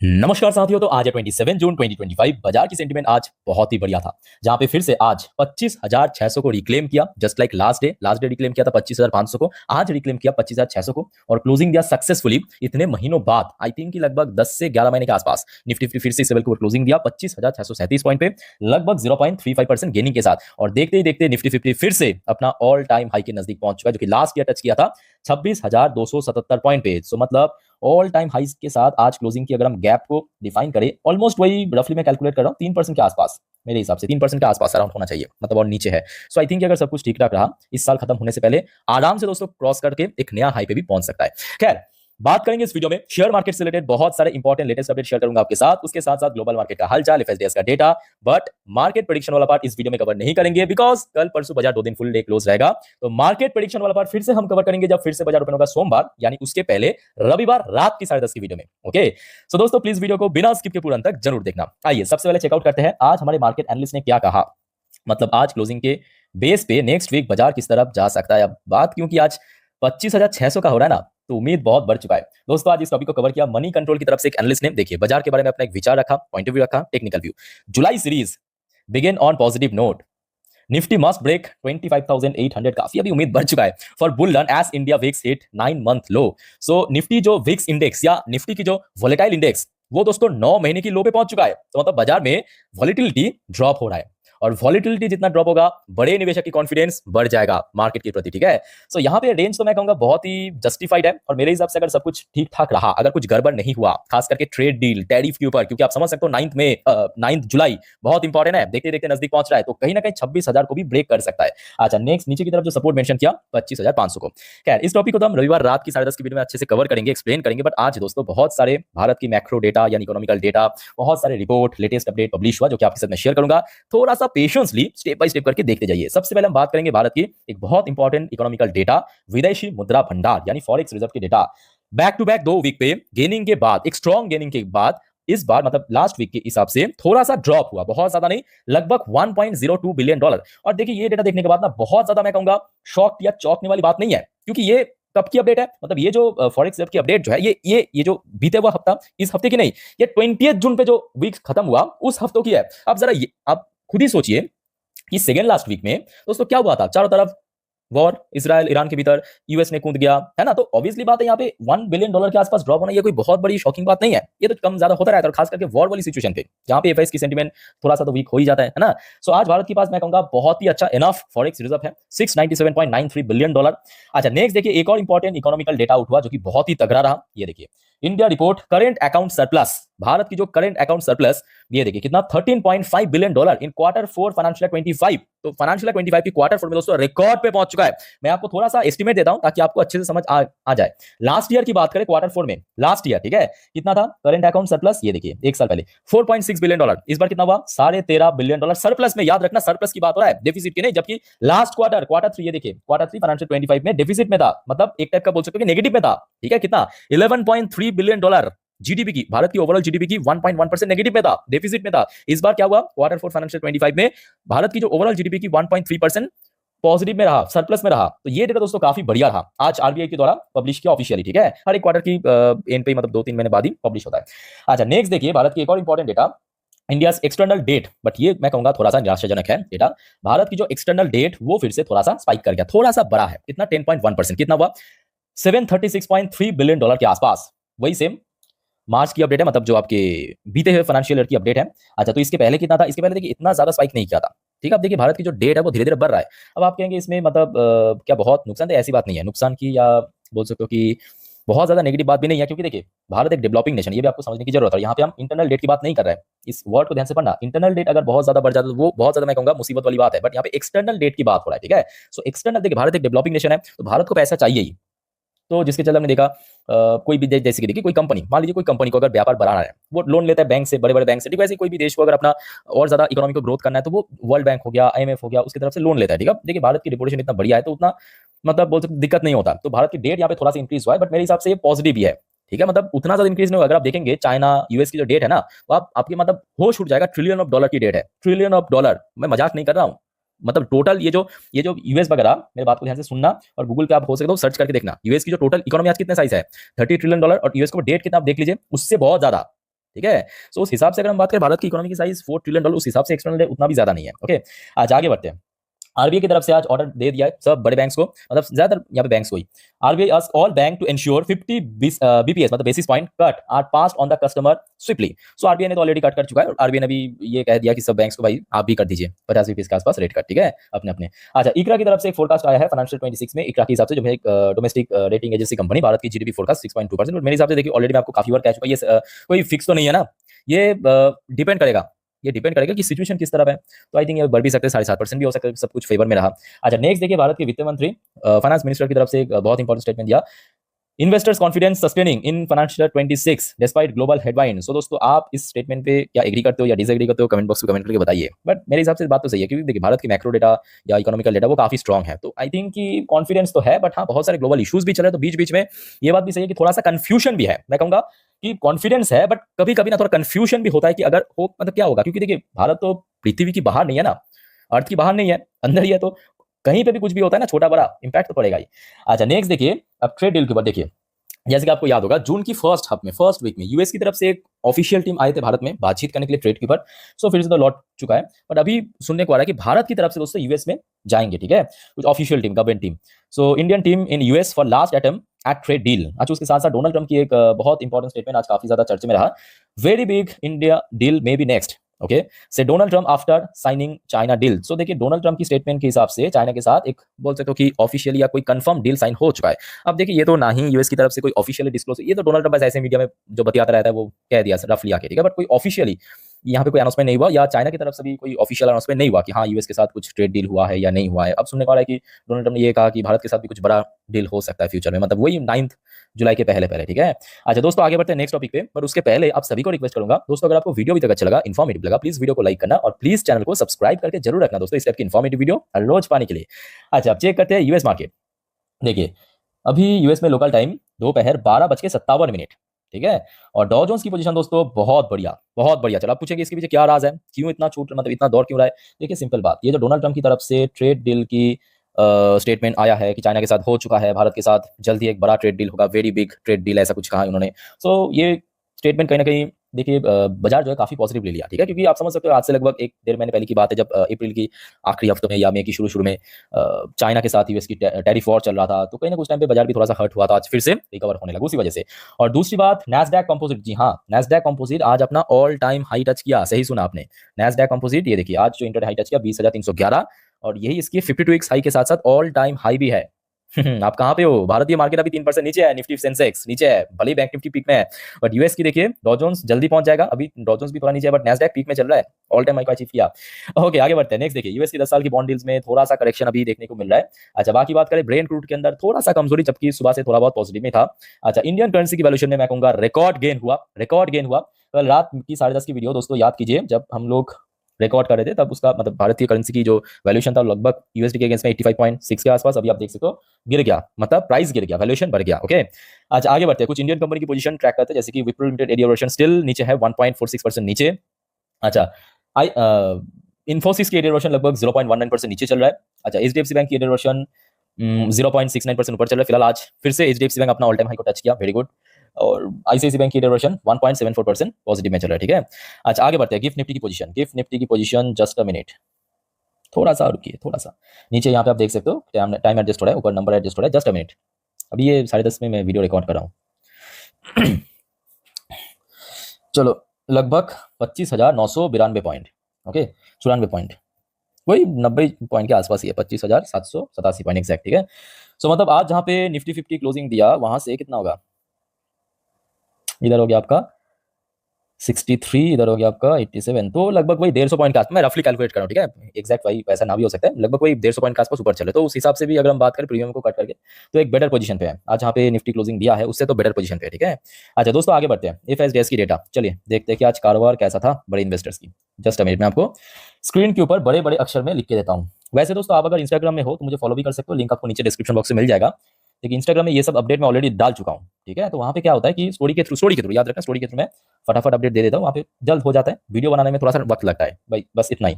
नमस्कार साथियों। तो आज है 27 जून 2025। बाजार की सेंटीमेंट आज बहुत ही बढ़िया था, जहां पे फिर से आज 25,600 को रिक्लेम किया। Just like last day reclaim किया था 25,500 को, आज रिक्लेम किया 25,600 को और क्लोजिंग दिया सक्सेसफुली। इतने महीनों बाद आई थिंक कि लगभग 10 से 11 महीने के आसपास निफ्टी फिर से इस लेवल को क्लोजिंग दिया 25,637 पॉइंट पे, लगभग 0.35% गेनिंग के साथ। और देखते ही देखते निफ्टी 50 फिर से अपना ऑल टाइम हाई के नजदीक पहुंच चुका है, जो कि लास्ट ईयर टच किया था 26,277 पॉइंट पे। सो मतलब ऑल टाइम हाइस के साथ आज क्लोजिंग की अगर हम गैप को डिफाइन करें, ऑलमोस्ट वही रफली मैं कैलकुलेट कर रहा हूँ 3% के आसपास, मेरे हिसाब से 3% के आसपास अराउंड होना चाहिए, मतलब और नीचे है। सो आई थिंक अगर सब कुछ ठीक ठाक रहा, इस साल खत्म होने से पहले आराम से दोस्तों क्रॉस करके एक नया हाई पे भी पहुंच सकता है। खैर, बात करेंगे इस वीडियो में शेयर मार्केट से रिलेटेड बहुत सारे इंपॉर्टेंट लेटेस्ट अपडेट शेयर करूंगा आपके साथ, उसके साथ साथ ग्लोबल मार्केट का हालचाल, एफएसडीएस का डेटा। बट मार्केट प्रेडिक्शन वाला पार्ट इस वीडियो में कवर नहीं करेंगे, बिकॉज कल परसों बाजार 2 दिन फुल डे क्लोज रहेगा। तो मार्केट प्रेडिक्शन वाला पार्ट फिर से हम कवर करेंगे जब फिर से बाजार ओपन होगा सोमवार, यानी उसके पहले रविवार रात की 10:30 की वीडियो में। ओके, सो दोस्तों प्लीज वीडियो को बिना स्किप के पूरा अंत तक जरूर देखना। आइए सबसे पहले चेकआउट करते हैं आज हमारे मार्केट एनालिस्ट ने क्या कहा, मतलब आज क्लोजिंग के बेस पे नेक्स्ट वीक बाजार किस तरफ जा सकता है। अब बात क्योंकि आज 25,600 का हो रहा है ना, तो उम्मीद बहुत बढ़ चुका है। दोस्तों आज इस टॉपिक को कवर किया मनी कंट्रोल की तरफ से एक एनालिस्ट ने। देखिए बाजार के बारे में अपना एक विचार रखा, पॉइंट ऑफ व्यू रखा, technical view. July series begin on positive note, Nifty must break 25,800, काफी अभी उम्मीद बढ़ चुका है for bull run as India VIX hit 9 month low. So Nifty जो विक्स इंडेक्स या निफ्टी की जो वोलेटाइल इंडेक्स, वो दोस्तों 9 महीने की लो पे पहुंच चुका है। तो मतलब बाजार में वॉलिटिलिटी ड्रॉप हो रहा है, और वॉलिटिलिटी जितना ड्रॉप होगा, बड़े निवेशक की कॉन्फिडेंस बढ़ जाएगा मार्केट के प्रति। ठीक है, सो यहाँ पे रेंज तो मैं कहूंगा बहुत ही जस्टिफाइड है, और मेरे हिसाब से अगर सब कुछ ठीक ठाक रहा, अगर कुछ गड़बड़ नहीं हुआ, खास करके ट्रेड डील टैरिफ के ऊपर, क्योंकि आप समझ सकते हो 9 जुलाई बहुत इंपॉर्टेंट है, देखते देखते नजदीक पहुंच रहा है, तो कहीं ना कहीं 26,000 को भी ब्रेक कर सकता है। अच्छा, नेक्स्ट नीचे की तरफ जो सपोर्ट मेंशन किया 25,500 को। खैर, इस टॉपिक को तो हम रविवार रात की 10:30 की वीडियो में अच्छे से कवर करेंगे, एक्सप्लेन करेंगे। बट आज दोस्तों बहुत सारे भारत की मैक्रो डेटा यानी इकोनॉमिकल डेटा, बहुत सारे रिपोर्ट, लेटेस्ट अपडेट पब्लिश हुआ, जो कि आपके साथ मैं शेयर करूंगा। थोड़ा सा पेशेंसली स्टेप बाय स्टेप करके देखते जाइए। सबसे पहले हम बात करेंगे भारत की एक बहुत इंपॉर्टेंट इकोनॉमिकल डेटा, विदेशी मुद्रा भंडार यानी फॉरेक्स रिजर्व के data. Back to back 2 week पे गेनिंग के बाद, एक स्ट्रॉन्ग गेनिंग के बाद, इस बार मतलब लास्ट वीक के हिसाब से थोड़ा सा ड्रॉप हुआ, बहुत ज्यादा नहीं, लगभग $1.02 बिलियन। और देखिए ये डेटा देखने के बाद ना बहुत ज्यादा मैं कहूंगा शॉक या चौंकने वाली बात नहीं है, क्योंकि ये कब की अपडेट है, मतलब ये जो फॉरेक्स रिजर्व की अपडेट जो है, ये जो बीते हुआ हफ्ता, इस हफ्ते की नहीं, ये 20 जून पे जो वीक खत्म हुआ उस हफ्तों की है। अब जरा आप खुद ही सोचिए कि सेकेंड लास्ट वीक में दोस्तों क्या हुआ था, चारों तरफ वॉर, इसराइल ईरान के भीतर यूएस ने कूद गया है ना। तो ऑब्वियसली बात है यहाँ पे $1 बिलियन के आसपास ड्रॉप होना, ये कोई बहुत बड़ी शॉकिंग बात नहीं है, ये तो कम ज्यादा होता रहता है, खास करके वॉर वाली सिचुएशन पे, जहां पे एफआईएस की सेंटीमेंट थोड़ा सा तो वीक हो ही जाता है ना। सो आज भारत के पास मैं कहूंगा बहुत ही अच्छा इनफ फॉरेक्स रिजर्व है, $697.93 बिलियन। अच्छा, नेक्स्ट देखिए एक और इंपॉर्टेंट इकोनॉमिकल डेटा उठा जो कि बहुत ही तगड़ा रहा। ये देखिए India report current account surplus, Bharat की जो करेंट अकाउंट सरप्लस, ये देखिए कितना $13.5 बिलियन इन Q4 फाइनेंशियल 25। तो फाइनेंशियल 25 की Q4 में दोस्तों रिकॉर्ड पे पहुंच चुका है। मैं आपको थोड़ा सा एस्टिमेट देता हूं ताकि आपको अच्छे से समझ आ जाए। लास्ट ईयर की बात करें Q4 में, लास्ट ईयर ठीक है, कितना था करेंट अकाउंट सरप्लस, ये देखिए एक साल पहले $4.6 बिलियन। इस बार कितना हुआ, $13.5 बिलियन सरप्लस में। याद रखना सरप्लस की बात हो रहा है, डेफिसिट की नहीं, जबकि लास्ट Q3, ये देखिए Q3 फाइनेंशियल 25 में डेफिसिट में था, मतलब एक टाइप का बोल सकते हो कि नेगेटिव में था। ठीक है, कितना $11.3 बिलियन। जीडीपी की, भारत की ओवरऑल जीडीपी की 1.1% नेगेटिव में था, डेफिसिट में था। इस बार क्या हुआ, Q4 फाइनेंशियल 25 में भारत की जो ओवरऑल जीडीपी की 1.3% पॉजिटिव में रहा, सरप्लस में रहा। तो ये डेटा दोस्तों काफी बढ़िया रहा, आज आरबीआई के द्वारा पब्लिश किया ऑफिशियली। ठीक है, हर एक क्वार्टर की एंड पे, मतलब 2-3 महीने बाद ही पब्लिश होता है। अच्छा, नेक्स्ट देखिए भारत की एक और important data, India external debt. But ये मैं कहूंगा थोड़ा सा निराशाजनक है डेटा। भारत की जो एक्सटर्नल डेट वो फिर से थोड़ा सा स्पाइक कर गया, थोड़ा सा बड़ा है, कितना 10.1%, कितना हुआ $736.3 बिलियन के आसपास। वही सेम मार्च की अपडेट है, मतलब जो आपके बीते हुए फाइनेंशियल ईयर की अपडेट है। अच्छा, तो इसके पहले कितना था, इसके पहले देखिए इतना ज्यादा स्पाइक नहीं किया था। ठीक है, अब देखिए भारत की जो डेट है वो धीरे धीरे बढ़ रहा है। अब आप कहेंगे इसमें मतलब क्या बहुत नुकसान है, ऐसी बात नहीं है, नुकसान की या बोल सकते हो कि बहुत ज्यादा नेगेटिव बात भी नहीं है, क्योंकि देखिए भारत एक डेवलपिंग नेशन, ये भी आपको समझने की जरूरत है। यहाँ पे हम इंटरनल डेट की बात नहीं कर रहे हैं, इस वर्ड को ध्यान से पढ़ना। इंटरनल डेट अगर बहुत ज्यादा बढ़ जाता है तो वो बहुत ज्यादा मैं कहूंगा मुसीबत वाली बात है, बट यहाँ पे एक्सटर्नल डेट की बात हो रहा है। ठीक है, सो एक्सटर्नल देखिए भारत एक डेवलपिंग नेशन है, तो भारत को पैसा चाहिए ही। तो जिसके चलते हमने देखा कोई भी देश, जैसे कि देखिए कोई कंपनी, मान लीजिए कोई कंपनी को अगर व्यापार बढ़ाना है, वो लोन लेता है बैंक से, बड़े बड़े बैंक से। ठीक है, वैसे कोई भी देश को अगर अपना और ज्यादा इकोनॉमी को ग्रोथ करना है तो वो वर्ल्ड बैंक हो गया, आईएमएफ हो गया, उसकी तरफ से लोन लेता है। ठीक है, देखिए भारत की रेपुटेशन इतना बढ़िया है, तो उतना मतलब बोल सकते दिक्कत नहीं होता। तो भारत की डेट यहाँ पे थोड़ा सा इंक्रीज हुआ है, बट मेरे हिसाब से ये पॉजिटिव भी है। ठीक है, मतलब उतना ज्यादा इंक्रीज नहीं होगा। अगर आप देखेंगे चाइना यूएस की जो डेट है ना, वो आपके मतलब होश उठ जाएगा, $1 ट्रिलियन की डेट है, $1 ट्रिलियन। मैं मजाक नहीं कर रहा हूँ, मतलब टोटल ये जो यूएस वगैरह, मेरे बात को ध्यान से सुनना और गूगल पे आप हो सके तो सर्च करके देखना, यूएस की जो टोटल इकोनॉमी आज कितने साइज है, $30 ट्रिलियन। और यूएस को डेट कितना आप देख लीजिए, उससे बहुत ज्यादा ठीक है। सो उस हिसाब से अगर हम बात करें भारत की इकोनॉमी की साइज $4 ट्रिलियन, उस हिसाब से एक्सटर्नल डेट उतना भी ज्यादा नहीं है। ओके, आज आगे बढ़ते हैं। आरबीआई की तरफ से आज ऑर्डर दे दिया है सब बड़े बैंक्स को, मतलब ज्यादातर यहाँ पे बैंक्स को ही। RBI asked all bank to ensure 50 BPS मतलब basis point cut are passed on the customer swiftly. So RBI ने तो ऑलरेडी कट कर चुका है और आरबीआई ने भी ये कह दिया कि सब बैंक्स को भाई आप भी कर दीजिए 50 बीपीएस के आसपास रेट कट, ठीक है, अपने अपने। अच्छा, इकरा की तरफ से एक फोरकास्ट आया है फाइनेंशियल 26 में। इकरा के हिसाब से जो है एक domestic rating agency company, Bharat की जीडीपी फोरकास्ट 6.2%। मेरे हिसाब से देखिए ऑलरेडी मैं आपको काफी बार कह चुका, ये कोई फिक्स तो नहीं है ना, ये डिपेंड करेगा, ये डिपेंड करेगा कि सिचुएशन किस तरफ है। तो आई थिंक ये बढ़ भी सकते हैं, 7.5% भी हो सकता है, सब कुछ फेवर में रहा। अच्छा, नेक्स्ट देखिए, भारत के वित्त मंत्री फाइनेंस मिनिस्टर की तरफ से एक बहुत इंपॉर्टेंट स्टेटमेंट दिया, investors confidence sustaining in financial 26 despite global headwind. So दोस्तों, आप इस स्टेटमेंट पे क्या एग्री करते हो या डिसएग्री करते हो, कमेंट बॉक्स में कमेंट करके बताइए। बट मेरे हिसाब से बात तो सही है, क्योंकि देखिए भारत की मैक्रो डेटा या इकोनॉमिकल डेटा वो काफी स्ट्रॉन्ग है, तो आई थिंक कि कॉन्फिडेंस तो है, बट हाँ बहुत सारे ग्लोबल इश्यूज भी चल रहे हैं, तो बीच बीच में ये बात भी सही है कि थोड़ा सा कंफ्यूजन भी है। मैं कहूंगा कि कॉन्फिडेंस है, बट कभी कभी ना थोड़ा कंफ्यूजन भी होता है कि अगर हो मतलब क्या होगा, क्योंकि देखिए भारत तो पृथ्वी की बाहर नहीं है ना, अर्थ की बाहर नहीं है, अंदर ही है, तो कहीं पे भी कुछ भी होता है ना, छोटा बड़ा इंपैक्ट तो पड़ेगा ही। अच्छा, नेक्स्ट देखिए, अब ट्रेड डील के ऊपर देखिए, जैसे कि आपको याद होगा जून की फर्स्ट वीक में यूएस की तरफ से एक ऑफिशियल टीम आए थे भारत में बातचीत करने के लिए ट्रेड के ऊपर। सो फिर से तो लौट चुका है, बट अभी सुनने को आ रहा है कि भारत की तरफ से दोस्तों यूएस में जाएंगे, ठीक है, कुछ official team, government team. So Indian team in US for last attempt at trade deal. अच्छा, उसके साथ साथ डोनाल्ड ट्रम्प की एक बहुत इंपॉर्टेंट स्टेटमेंट आज काफी ज्यादा चर्चे में रहा, very big India deal may be next, okay, says Donald Trump after signing China deal. So देखिए डोनाल्ड ट्रम्प की स्टेटमेंट के हिसाब से चाइना के साथ एक बोल सकते हो कि ऑफिशियली या कोई कंफर्म डील साइन हो चुका है। अब देखिए ये तो ना ही यूएस की तरफ से कोई ऑफिशियली डिस्क्लोज, ये तो डोनाल्ड ट्रम्प बस ऐसे मीडिया में जो बतियाता रहता है वो कह दिया रफली आके, ठीक है, बट कोई ऑफिशियली यहाँ पे कोई अनाउंसमेंट नहीं हुआ, या चाइना की तरफ से भी कोई ऑफिशियल अनाउंसमेंट नहीं हुआ कि हाँ यूएस के साथ कुछ ट्रेड डील हुआ है या नहीं हुआ है। अब सुनने को आ रहा है कि डोनाल्ड ट्रम्प ने ये कहा कि भारत के साथ भी कुछ बड़ा डील हो सकता है फ्यूचर में, मतलब वही 9 जुलाई के पहले पहले, ठीक है। अच्छा दोस्तों, आगे बढ़ते हैं नेक्स्ट टॉपिक पे, पर उसके पहले आप सभी को रिक्वेस्ट करूंगा दोस्तों, अगर आपको वीडियो भी तक अच्छा लगा, इन्फॉर्मेटिव लगा, प्लीज वीडियो को लाइक करना और प्लीज चैनल को सब्सक्राइब करके जरूर रखना दोस्तों, इस टाइप की इन्फॉर्मेटिव वीडियो हर रोज पाने के लिए। अच्छा, अब चेक करते हैं यूएस मार्केट। देखिए अभी यूएस में लोकल टाइम दोपहर 12:57, ठीक है, और डॉ जोन्स की पोजीशन दोस्तों बहुत बढ़िया, बहुत बढ़िया। चलो आप पूछेंगे इसके पीछे क्या राज है, क्यों इतना छूट, मतलब इतना दौड़ क्यों रहा है। देखिए सिंपल बात, ये जो डोनाल्ड ट्रम्प की तरफ से ट्रेड डील की स्टेटमेंट आया है कि चाइना के साथ हो चुका है, भारत के साथ जल्द ही एक बड़ा ट्रेड डील होगा, वेरी बिग ट्रेड डील, ऐसा कुछ कहा उन्होंने। सो ये स्टेटमेंट कहीं ना कहीं देखिए बाजार जो है काफी पॉजिटिव ले लिया, ठीक है, क्योंकि आप समझ सकते हो आज से लगभग 1-1.5 महीने पहले की बात है, जब अप्रैल की आखिरी हफ्तों में या मई की शुरू में चाइना के साथ यूएस की टैरिफ वॉर चल रहा था, तो कहीं ना कुछ टाइम पे बाजार भी थोड़ा सा हर्ट हुआ था, आज फिर से रिकवर होने लगा उसी वजह से। और दूसरी बात, नैस्डैक कंपोजिट, जी हाँ, नैस्डैक कंपोजिट आज अपना ऑल टाइम हाई टच किया, सही सुना आपने, नैस्डैक कंपोजिट ये देखिए आज जो इंटर हाई टच किया 20,311, और यही इसकी 52 वीक्स हाई के साथ साथ ऑल टाइम हाई भी है। आप कहाँ पे हो, भारतीय मार्केट अभी 3% नीचे है, निफ्टी सेंसेक्स नीचे है, भले बैंक निफ्टी पीक में है, बट यूएस की देखिए डॉ जोन्स जल्दी पहुंच जाएगा, अभी डॉ जोन्स भी थोड़ा नीचे है, बट नैस्डैक पीक में चल रहा है, ऑल टाइम हाई को अचीव किया। ओके, आगे बढ़ते हैं। नेक्स्ट देखिए, यूएस की 10 साल की बॉन्ड डील्स में थोड़ा सा करेक्शन अभी देखने को मिल रहा है। अच्छा, बाकी बात करें ब्रेन क्रूड के अंदर थोड़ा सा कमजोरी, जबकि सुबह से थोड़ा बहुत पॉजिटिव में था। अच्छा, इंडियन करेंसी की वैल्यूएशन में मैं कहूंगा रिकॉर्ड गेन हुआ, रिकॉर्ड गेन हुआ। कल रात की 10:30 की वीडियो दोस्तों याद कीजिए, जब हम लोग रिकॉर्ड कर रहे थे, तब उसका मतलब भारतीय करेंसी की जो वैल्यूएशन था लगभग यूएसडी के अगेंस्ट में 85.6 के आसपास, अभी आप देख सकते हो गिर गया, मतलब प्राइस गिर गया, वैल्यूएशन बढ़ गया। ओके, आज आगे बढ़ते हैं, कुछ इंडियन कंपनी की पोजीशन ट्रैक करते हैं, जैसे कि Wipro limited AD valuation still नीचे है 1.46% नीचे। अच्छा, इन्फोसिस की एडी वैल्यूएशन लगभग 0.19% नीचे चल रहा है। अच्छा, एचडीएफसी बैंक की एडी वैल्यूएशन 0.69% ऊपर चल रहा है फिलहाल, आज फिर से एचडीएफसी बैंक अपना ऑल टाइम हाई को टच किया, वेरी गुड। और आईसीआईसी बैंक की डेरिवेशन 1.74% पॉजिटिव में चल रहा है, ठीक है। अच्छा, आगे बढ़ते हैं, गिफ्ट निफ्टी की पोजीशन, गिफ्ट निफ्टी की पोजीशन जस्ट अ मिनट, थोड़ा सा रुकिए, थोड़ा सा नीचे यहाँ पे आप देख सकते हो टाइम एडजस्ट हो रहा है, ऊपर नंबर एडजस्ट हो रहा है, जस्ट अ मिनट। अभी ये 10:30 में मैं वीडियो रिकॉर्ड कर रहा हूँ। चलो, लगभग 25,992 पॉइंट, ओके, 94 पॉइंट, वही 90 पॉइंट के आसपास ही है, 25,787 पॉइंट एग्जैक्ट, ठीक है। सो मतलब आज जहाँ पे निफ्टी 50 क्लोजिंग दिया, वहां से कितना होगा, इधर हो गया आपका 63, इधर हो गया आपका 87, तो लगभग वही 150 पॉइंट के आसपास, मैं रफली कैलकुलेट कर रहा हूँ, ठीक है, एग्जैक्ट वही पैसा ना भी हो सकता है, लगभग वही 150 पॉइंट के आसपास ऊपर चले, तो उस हिसाब से भी अगर हम बात करें प्रीमियम को कट करके, तो एक बेटर पोजीशन पे है आज, जहाँ पे निफ्टी क्लोजिंग दिया है उससे तो बेटर पोजीशन पे है, ठीक है। अच्छा दोस्तों, आगे बढ़ते हैं, एफएसडीएस की डेटा, चलिए देखते हैं कि आज कारोबार कैसा था बड़े इन्वेस्टर्स की। जस्ट अ मिनट, मैं आपको स्क्रीन के ऊपर बड़े बड़े अक्षर में लिख के देता हूँ। वैसे दोस्तों, आप अगर इंस्टाग्राम में हो तो मुझे फॉलो भी कर सकते हो, लिंक आपको नीचे डिस्क्रिप्शन बॉक्स में मिल जाएगा, लेकिन इंस्टाग्राम में ये सब अपडेट मैं ऑलरेडी डाल चुका हूँ, ठीक है। तो वहाँ पे क्या होता है कि स्टोरी के थ्रू याद रखना, स्टोरी के थ्रू मैं फटाफट अपडेट दे देता हूँ, वहाँ पे जल्द हो जाता है, वीडियो बनाने में थोड़ा सा वक्त लगता है भाई, बस इतना ही,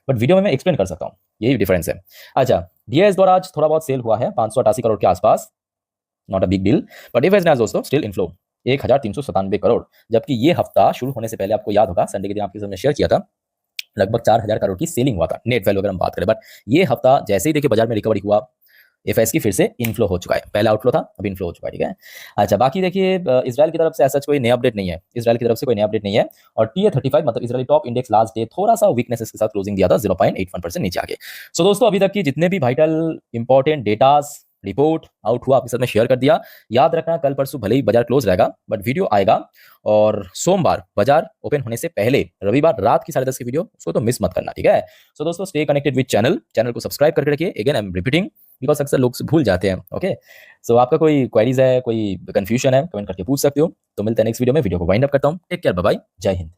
बट वीडियो में मैं एक्सप्लेन कर सकता हूँ, यही डिफरेंस है। अच्छा, डीएस द्वारा आज थोड़ा बहुत सेल हुआ है 588 करोड़ के आसपास, not a big deal, but FSDS दोस्तों स्टिल इनफ्लो, 1397 करोड़। जबकि ये हफ्ता शुरू होने से पहले आपको याद होगा संडे के दिन आपके सामने शेयर किया था, लगभग 4000 करोड़ की सेलिंग हुआ था नेट वैल्यू अगर हम बात करें। बट ये हफ्ता जैसे ही देखिए बाजार में रिकवरी हुआ, एफएस की फिर से इनफ्लो हो चुका है। पहला आउटफ्लो था, अब इनफ्लो हो चुका है। ठीक है, अच्छा बाकी देखिए इजराइल की तरफ से ऐसा कोई नया अपडेट नहीं है, इजराइल की तरफ से कोई नया अपडेट नहीं है। और TA35 मतलब Israeli top index last day थोड़ा सा वीकनेसेस के साथ क्लोजिंग दिया था, 0.81% नीचे आके। सो दोस्तों अभी तक की जितने भी vital important datas report out हुआ आपके साथ में शेयर कर दिया। याद रखना कल परसों भले ही बाजार क्लोज रहेगा बट वीडियो आएगा, और सोमवार बाजार ओपन होने से पहले रविवार रात की 10:30 की वीडियो, उसको तो मिस मत करना। ठीक है, सो दोस्तों स्टे कनेक्टेड विद चैनल को सब्सक्राइब करके रखिए। Again I am repeating because अक्सर लोग भूल जाते हैं। ओके, सो आपका कोई क्वेरीज है, कोई कंफ्यूजन है, कमेंट करके पूछ सकते हो। तो मिलते हैं नेक्स्ट वीडियो में, वीडियो को वाइंड अप करता हूँ। टेक केयर, बाय बाय, जय हिंद।